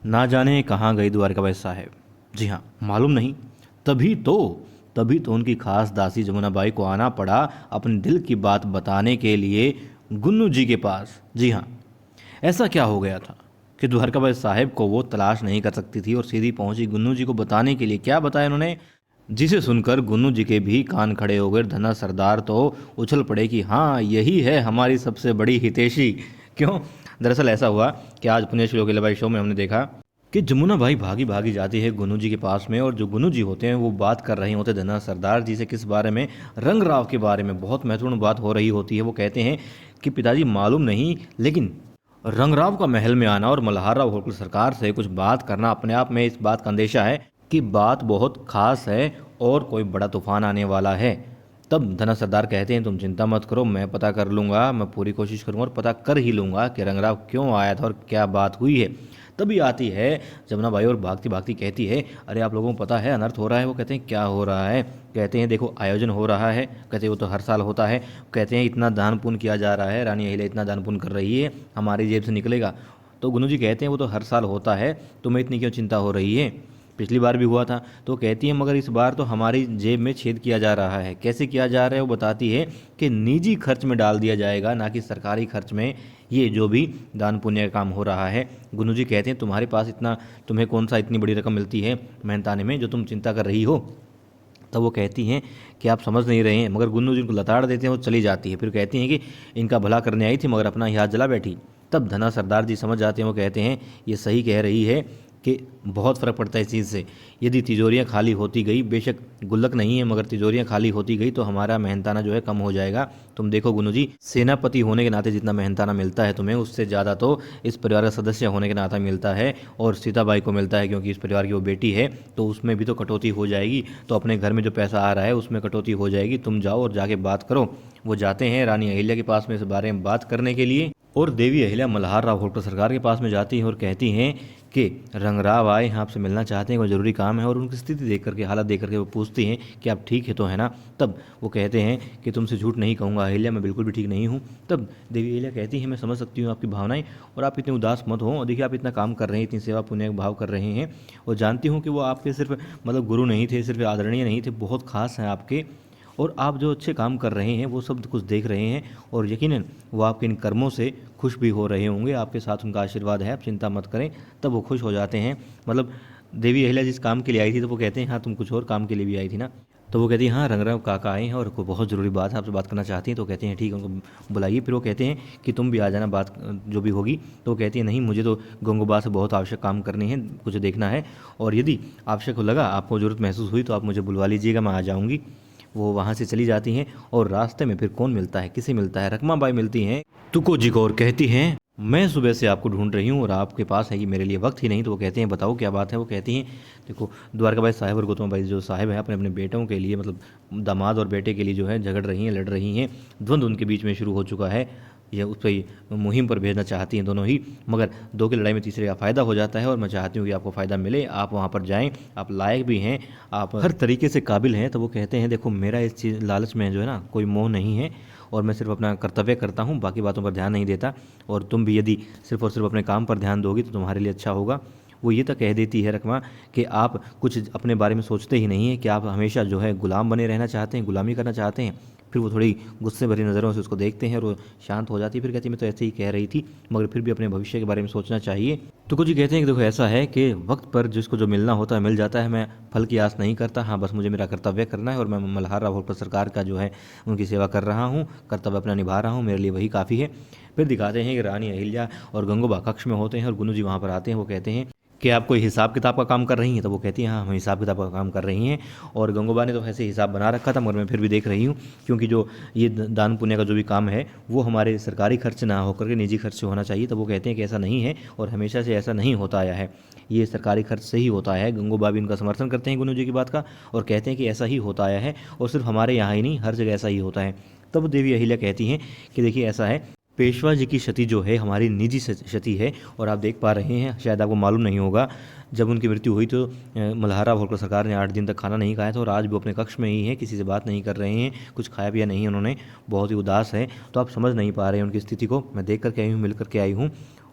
ना जाने कहाँ गई द्वारकाबाई साहब। जी हाँ, मालूम नहीं। तभी तो तभी तो उनकी खास दासी जमुनाबाई को आना पड़ा अपने दिल की बात बताने के लिए गुन्नू जी के पास। जी हाँ, ऐसा क्या हो गया था कि द्वारकाबाई साहब को वो तलाश नहीं कर सकती थी और सीधी पहुंची गुन्नू जी को बताने के लिए। क्या बताया उन्होंने, जिसे सुनकर गुन्नू जी के भी कान खड़े हो गए। धना सरदार तो उछल पड़े कि हाँ, यही है हमारी सबसे बड़ी हितैषी। क्यों? दरअसल ऐसा हुआ कि आज पुण्यश्री अखिलाबाई शो में हमने देखा कि जमुना भाई भागी भागी जाती है गुन्नू जी के पास में, और जो गुन्नू जी होते हैं वो बात कर रहे होते हैं धना सरदार जी से। किस बारे में? रंग राव के बारे में बहुत महत्वपूर्ण बात हो रही होती है। वो कहते हैं कि पिताजी मालूम नहीं, लेकिन रंगराव का महल में आना और मल्हार राव होटल सरकार से कुछ बात करना, अपने आप में इस बात का अंदेशा है कि बात बहुत खास है और कोई बड़ा तूफान आने वाला है। तब धना सरदार कहते हैं तुम चिंता मत करो, मैं पता कर लूँगा, मैं पूरी कोशिश करूँगा और पता कर ही लूँगा कि रंगराव क्यों आया था और क्या बात हुई है। तभी आती है जमुना बाई और भागती भागती कहती है, अरे आप लोगों को पता है अनर्थ हो रहा है। वो कहते हैं क्या हो रहा है? कहते हैं देखो आयोजन हो रहा है। कहते हैं वो तो हर साल होता है। कहते हैं इतना दान पुण्य किया जा रहा है, रानी अहिल्या इतना दान पुण्य कर रही है, हमारी जेब से निकलेगा। तो गुन्नू जी कहते हैं वो तो हर साल होता है, तुम्हें इतनी क्यों चिंता हो रही है? पिछली बार भी हुआ था। तो कहती है मगर इस बार तो हमारी जेब में छेद किया जा रहा है। कैसे किया जा रहा है? वो बताती है कि निजी खर्च में डाल दिया जाएगा, ना कि सरकारी खर्च में, ये जो भी दान पुण्य का काम हो रहा है। गुन्नू जी कहते हैं तुम्हारे पास इतना, तुम्हें कौन सा इतनी बड़ी रकम मिलती है मेहनताने में जो तुम चिंता कर रही हो? तब वो कहती हैं कि आप समझ नहीं रहे हैं। मगर गुन्नू जी उनको लताड़ देते हैं, वो चली जाती है। फिर कहती हैं कि इनका भला करने आई थी मगर अपना ही हाथ जला बैठी। तब धना सरदार जी समझ जाते हैं। वो कहते हैं ये सही कह रही है कि बहुत फ़र्क पड़ता है इस चीज़ से। यदि तिजोरियाँ खाली होती गई, बेशक गुल्लक नहीं है मगर तिजोरियाँ खाली होती गई, तो हमारा मेहनताना जो है कम हो जाएगा। तुम देखो गुन्नू जी, सेनापति होने के नाते जितना मेहनताना मिलता है तुम्हें, उससे ज़्यादा तो इस परिवार का सदस्य होने के नाते मिलता है, और सीताबाई को मिलता है क्योंकि इस परिवार की वो बेटी है। तो उसमें भी तो कटौती हो जाएगी। तो अपने घर में जो पैसा आ रहा है उसमें कटौती हो जाएगी। तुम जाओ और जाके बात करो। वो जाते हैं रानी अहिल्या के पास में इस बारे में बात करने के लिए, और देवी अहिल्या मल्हार राव होटल सरकार के पास में जाती हैं और कहती हैं कि रंगराव आए हैं, आपसे मिलना चाहते हैं, कोई ज़रूरी काम है। और उनकी स्थिति देख करके, हालत देख करके वो पूछती हैं कि आप ठीक है तो है ना? तब वो कहते हैं कि तुमसे झूठ नहीं कहूँगा अहिल्या, मैं बिल्कुल भी ठीक नहीं हूँ। तब देवी अहिल्या कहती है मैं समझ सकती हूँ आपकी भावनाएं, और आप इतने उदास मत हो। और देखिए आप इतना काम कर रहे हैं, इतनी सेवा पुण्य का भाव कर रहे हैं, और जानती हूँ कि वो आपके सिर्फ मतलब गुरु नहीं थे, सिर्फ आदरणीय नहीं थे, बहुत खास हैं आपके। और आप जो अच्छे काम कर रहे हैं वो सब कुछ देख रहे हैं, और यकीनन वो आपके इन कर्मों से खुश भी हो रहे होंगे। आपके साथ उनका आशीर्वाद है, आप चिंता मत करें। तब वो खुश हो जाते हैं। मतलब देवी अहिल्या जिस काम के लिए आई थी, तो वो कहते हैं हाँ तुम कुछ और काम के लिए भी आई थी ना? तो वो कहती है हाँ, रंगराव काका आए हैं और कोई बहुत ज़रूरी बात है, आपसे बात करना चाहती हैं। तो कहते हैं ठीक है, उनको बुलाइए। फिर वो कहते हैं कि तुम भी आ जाना, बात जो भी होगी। तो वो कहती है नहीं, मुझे तो गंगोबा से बहुत आवश्यक काम करनी है, कुछ देखना है, और यदि आवश्यक लगा, आपको ज़रूरत महसूस हुई, तो आप मुझे बुलवा लीजिएगा, मैं आ जाऊँगी। वो वहाँ से चली जाती हैं, और रास्ते में फिर कौन मिलता है, किसे मिलता है? रकमाबाई मिलती हैं तुको जी को, और कहती हैं मैं सुबह से आपको ढूंढ रही हूँ और आपके पास है कि मेरे लिए वक्त ही नहीं। तो वो कहते हैं बताओ क्या बात है? वो कहती हैं देखो, द्वारकाबाई साहब और गौतमाबाई जो साहब हैं अपने अपने बेटों के लिए, मतलब दामाद और बेटे के लिए जो है झगड़ रही हैं, लड़ रही हैं। द्वंद्व उनके बीच में शुरू हो चुका है। यह उस पर मुहिम पर भेजना चाहती हैं दोनों ही, मगर दो की लड़ाई में तीसरे का फ़ायदा हो जाता है। और मैं चाहती हूँ कि आपको फ़ायदा मिले, आप वहाँ पर जाएँ, आप लायक भी हैं, आप हर तरीके से काबिल हैं। तो वो कहते हैं देखो, मेरा इस चीज़ लालच में जो है ना कोई मोह नहीं है, और मैं सिर्फ अपना कर्तव्य करता हूँ, बाकी बातों पर ध्यान नहीं देता। और तुम भी यदि सिर्फ और सिर्फ अपने काम पर ध्यान दोगी तो तुम्हारे लिए अच्छा होगा। वो ये तक कह देती है रकमा कि आप कुछ अपने बारे में सोचते ही नहीं हैं, कि आप हमेशा जो है गुलाम बने रहना चाहते हैं, गुलामी करना चाहते हैं। फिर वो थोड़ी गुस्से भरी नज़रों से उसको देखते हैं और वो शांत हो जाती है। फिर कहती है मैं तो ऐसे ही कह रही थी, मगर फिर भी अपने भविष्य के बारे में सोचना चाहिए। तो कुछ ही कहते हैं कि देखो ऐसा है कि वक्त पर जिसको जो मिलना होता है मिल जाता है। मैं फल की आस नहीं करता, हाँ बस मुझे मेरा कर्तव्य करना है, और मैं मल्हार राव होटल सरकार का जो है उनकी सेवा कर रहा हूँ, कर्तव्य अपना निभा रहा हूँ, मेरे लिए वही काफ़ी है। फिर दिखाते हैं कि रानी अहिल्या और गंगोबा कक्ष में होते हैं, और गुन्नू जी वहाँ पर आते हैं। वो कहते हैं कि आप कोई हिसाब किताब का काम कर रही हैं? तो वो कहती हैं हाँ, हम हिसाब किताब का काम कर रही हैं। और गंगोबा ने तो ऐसे हिसाब बना रखा था, मगर मैं फिर भी देख रही हूँ, क्योंकि जो ये दान पुण्य का जो भी काम है वो हमारे सरकारी खर्च ना होकर के निजी खर्च से होना चाहिए। तो वो कहते हैं कि ऐसा नहीं है, और हमेशा से ऐसा नहीं होता आया है, ये सरकारी खर्च से ही होता है। गंगोबा भी उनका समर्थन करते हैं गुन्नू जी की बात का, और कहते हैं कि ऐसा ही होता आया है, और सिर्फ हमारे यहाँ ही नहीं, हर जगह ऐसा ही होता है। तब देवी अहिल्या कहती हैं कि देखिए ऐसा है, पेशवा जी की क्षति जो है हमारी निजी क्षति है, और आप देख पा रहे हैं, शायद आपको मालूम नहीं होगा, जब उनकी मृत्यु हुई तो मल्हार राव होलकर सरकार ने 8 दिन तक खाना नहीं खाया था, और आज भी अपने कक्ष में ही है, किसी से बात नहीं कर रहे हैं, कुछ खाया पिया नहीं उन्होंने, बहुत ही उदास है। तो आप समझ नहीं पा रहे हैं उनकी स्थिति को। मैं देख करके आई हूँ, मिल करके आई हूँ।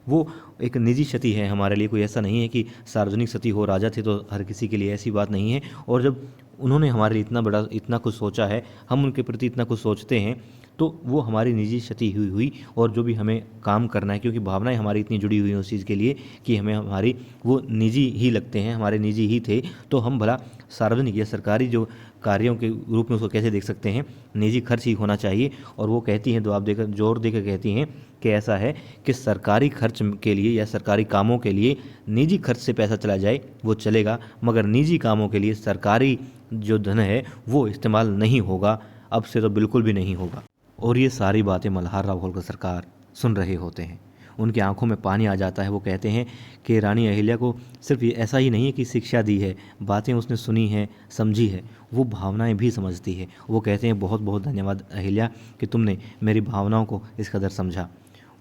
वो एक निजी क्षति है हमारे लिए, कोई ऐसा नहीं है कि सार्वजनिक क्षति हो। राजा थे तो हर किसी के लिए, ऐसी बात नहीं है। और जब उन्होंने हमारे लिए इतना कुछ सोचा है, हम उनके प्रति इतना कुछ सोचते हैं, तो वो हमारी निजी क्षति हुई। और जो भी हमें काम करना है, क्योंकि भावनाएं हमारी इतनी जुड़ी हुई हैं उस चीज़ के लिए कि हमें हमारी वो निजी ही लगते हैं, हमारे निजी ही थे, तो हम भला सार्वजनिक या सरकारी जो कार्यों के रूप में उसको कैसे देख सकते हैं? निजी खर्च ही होना चाहिए। और वो कहती हैं, जवाब देकर जोर देकर कहती हैं कि ऐसा है कि सरकारी खर्च के लिए या सरकारी कामों के लिए निजी खर्च से पैसा चला जाए वो चलेगा, मगर निजी कामों के लिए सरकारी जो धन है वो इस्तेमाल नहीं होगा, अब से तो बिल्कुल भी नहीं होगा। और ये सारी बातें मल्हार राव होलकर सरकार सुन रहे होते हैं। उनकी आंखों में पानी आ जाता है। वो कहते हैं कि रानी अहिल्या को सिर्फ ये ऐसा ही नहीं है कि शिक्षा दी है, बातें उसने सुनी हैं, समझी है, वो भावनाएं भी समझती है। वो कहते हैं बहुत बहुत धन्यवाद अहिल्या कि तुमने मेरी भावनाओं को इस कदर समझा।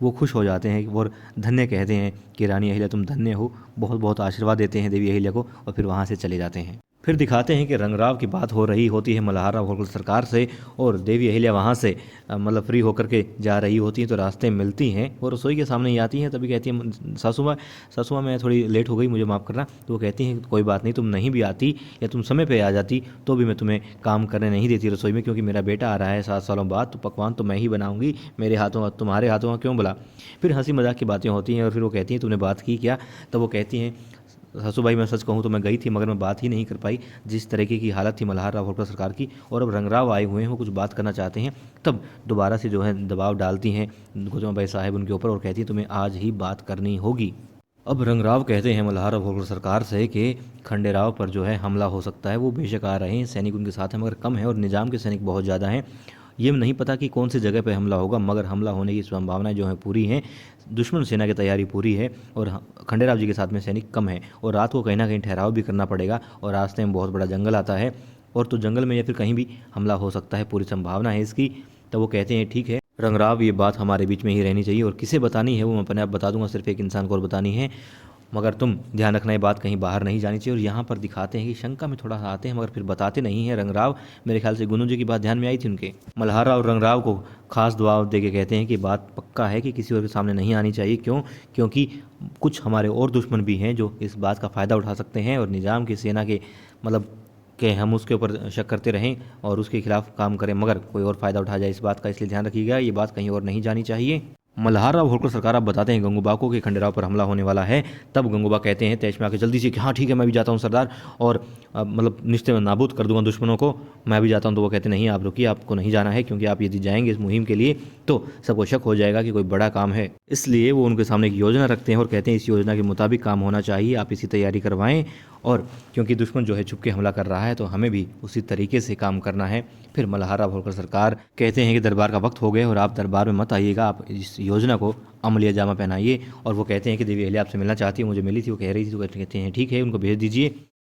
वो खुश हो जाते हैं और धन्य कहते हैं कि रानी अहिल्या तुम धन्य हो, बहुत बहुत आशीर्वाद देते हैं देवी अहिल्या को, और फिर वहाँ से चले जाते हैं। फिर दिखाते हैं कि रंगराव की बात हो रही होती है मल्हार राव होलकर सरकार से, और देवी अहिल्या वहाँ से मतलब फ्री होकर के जा रही होती हैं, तो रास्ते में मिलती हैं और रसोई के सामने ही आती हैं। तभी कहती हैं सासू माँ मैं थोड़ी लेट हो गई, मुझे माफ़ करना। तो वो कहती हैं कोई बात नहीं, तुम नहीं भी आती या तुम समय पर आ जाती तो भी मैं तुम्हें काम करने नहीं देती रसोई में, क्योंकि मेरा बेटा आ रहा है 7 सालों बाद, तो पकवान तो मैं ही बनाऊँगी, मेरे हाथों तुम्हारे हाथों का क्यों भला। फिर हंसी मजाक की बातें होती हैं और फिर वो कहती हैं तुमने बात की क्या? तब वो कहती हैं सासू भाई मैं सच कहूँ तो मैं गई थी, मगर मैं बात ही नहीं कर पाई। जिस तरीके की हालत थी मल्हार राव होलकर सरकार की, और अब रंगराव आए हुए हैं, वो कुछ बात करना चाहते हैं, तब दोबारा से जो है दबाव डालती हैं गोजमाबाई साहब उनके ऊपर और कहती हैं तुम्हें आज ही बात करनी होगी। अब रंगराव कहते हैं मल्हार राव होलकर सरकार से कि खंडेराव पर जो है हमला हो सकता है। वो बेशक आ रहे हैं, सैनिक उनके साथ हैं, मगर कम है, और निजाम के सैनिक बहुत ज़्यादा हैं। ये नहीं पता कि कौन सी जगह पे हमला होगा, मगर हमला होने की संभावनाएं जो है पूरी हैं। दुश्मन सेना की तैयारी पूरी है, और खंडेराव जी के साथ में सैनिक कम है, और रात को कहीं ना कहीं ठहराव भी करना पड़ेगा, और रास्ते में बहुत बड़ा जंगल आता है, और तो जंगल में या फिर कहीं भी हमला हो सकता है, पूरी संभावना है इसकी। तो वो कहते हैं ठीक है रंगराव, ये बात हमारे बीच में ही रहनी चाहिए, और किसे बतानी है वो मैं अपने आप बता दूंगा, सिर्फ एक इंसान को और बतानी है, मगर तुम ध्यान रखना ये बात कहीं बाहर नहीं जानी चाहिए। और यहाँ पर दिखाते हैं कि शंका में थोड़ा सा आते हैं, मगर फिर बताते नहीं हैं रंगराव। मेरे ख्याल से गुन्नू जी की बात ध्यान में आई थी उनके। मल्हार और रंगराव को खास दबाव दे के कहते हैं कि बात पक्का है कि किसी और के सामने नहीं आनी चाहिए। क्यों? क्योंकि कुछ हमारे और दुश्मन भी हैं जो इस बात का फ़ायदा उठा सकते हैं, और निज़ाम की सेना के मतलब कि हम उसके ऊपर शक करते रहें और उसके खिलाफ काम करें, मगर कोई और फ़ायदा उठा जाए इस बात का, इसलिए ध्यान रखिएगा ये बात कहीं और नहीं जानी चाहिए। मल्हार राव होलकर सरकार आप बताते हैं गंगूबा को कि खंडेराव पर हमला होने वाला है। तब गंगूबा कहते हैं तेज में आके जल्दी से कि हाँ ठीक है मैं भी जाता हूँ सरदार, और मतलब निश्चय में नाबूद कर दूंगा दुश्मनों को, मैं भी जाता हूँ। तो वो कहते नहीं आप रुकिए, आपको नहीं जाना है, क्योंकि आप यदि जाएंगे इस मुहिम के लिए तो सबको शक हो जाएगा कि कोई बड़ा काम है। इसलिए वो उनके सामने एक योजना रखते हैं और कहते हैं इस योजना के मुताबिक काम होना चाहिए, आप इसी तैयारी करवाएं, और क्योंकि दुश्मन जो है छुपके हमला कर रहा है तो हमें भी उसी तरीके से काम करना है। फिर मल्हार राव होलकर सरकार कहते हैं कि दरबार का वक्त हो गया और आप दरबार में मत आइएगा, आप इस योजना को अमलिया जामा पहनाइए। और वो कहते हैं कि देवी अहिल्या आपसे मिलना चाहती है, मुझे मिली थी, वो कह रही थी, तो कहते हैं ठीक है उनको भेज दीजिए।